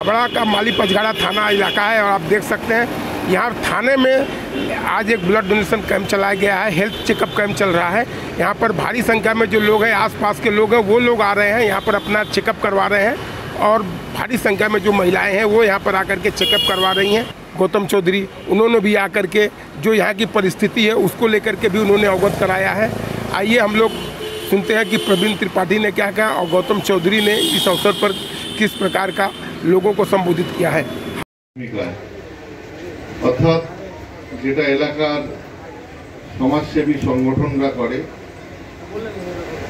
बड़ा का माली पचघाड़ा थाना इलाका है और आप देख सकते हैं यहाँ थाने में आज एक ब्लड डोनेशन कैंप चलाया गया है। हेल्थ चेकअप कैंप चल रहा है। यहाँ पर भारी संख्या में जो लोग हैं, आसपास के लोग हैं, वो लोग आ रहे हैं, यहाँ पर अपना चेकअप करवा रहे हैं और भारी संख्या में जो महिलाएं हैं वो यहाँ पर आकर के चेकअप करवा रही हैं। गौतम चौधरी उन्होंने भी आकर के जो यहाँ की परिस्थिति है उसको लेकर के भी उन्होंने अवगत कराया है। आइए हम लोग सुनते हैं कि प्रवीण त्रिपाठी ने क्या कहा और गौतम चौधरी ने इस अवसर पर किस प्रकार का लोगों को संबोधित किया है। অর্থাৎ যেটা এলাকার সমাজসেবী সংগঠনরা করে,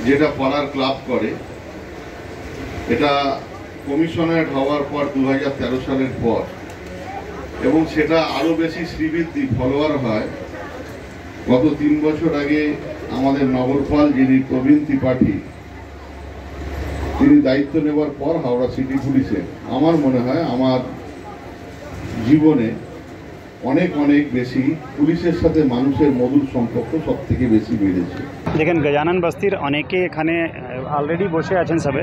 যেটা পাড়ার ক্লাব করে, এটা কমিশনার হওয়ার পর 2013 সালের পর এবং সেটা আরো বেশি শ্রীবৃদ্ধি ফলোয়ার হয় গত 3 বছর আগে আমাদের নগরপাল যিনি প্রবীণ ত্রিপাঠী তিনি দায়িত্ব নেওয়ার পর হাওড়া সিটি পুলিশে আমার মনে হয় আমার জীবনে অনেক অনেক বেশি পুলিশের সাথে মানুষের মধুর সম্পর্ক সবথেকে বেশি বেড়েছে। দেখেন গজানন বস্তির অনেকে এখানে অলরেডি বসে আছেন সবে,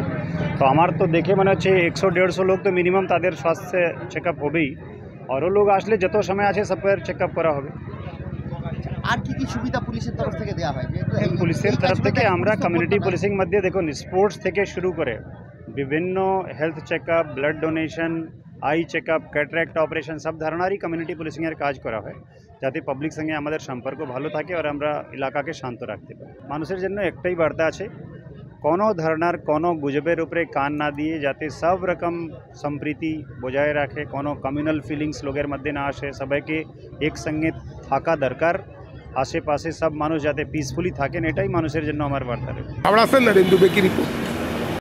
তো আমার তো দেখে মনে হচ্ছে 100-150 লোক তো মিনিমাম তাদের স্বাস্থ্য চেকআপ হবেই, আরও লোক আসলে যত সময় আছে সবার চেকআপ করা হবে। আর কি কি সুবিধা পুলিশের তরফ থেকে দেওয়া হয়? পুলিশের তরফ থেকে আমরা কমিউনিটি পুলিশিং মধ্যে দেখুন স্পোর্টস থেকে শুরু করে বিভিন্ন health checkup, blood donation, I checkup, cataract operation সব ধরনেরই কমিউনিটি পুলিশিংয়ের কাজ করা হয় যাতে পাবলিক সঙ্গে আমাদের সম্পর্ক ভালো থাকে আর আমরা এলাকাকে শান্ত রাখতে পারি। মানুষের জন্য একটাই বার্তা আছে, কোনো ধরনের কোনো গুজবের উপরে কান না দিয়ে যাতে সব রকম সম্প্রীতি বজায় রাখে, কোনো কমিউনাল ফিলিংস লোকের মধ্যে না আসে, সবাইকে একসঙ্গে থাকা দরকার, আশেপাশে সব মানুষ যাতে পিসফুলি থাকেন, এটাই মানুষের জন্য আমার বার্তা। हावड़ा से नरेंद्र दुबे की रिपोर्ट।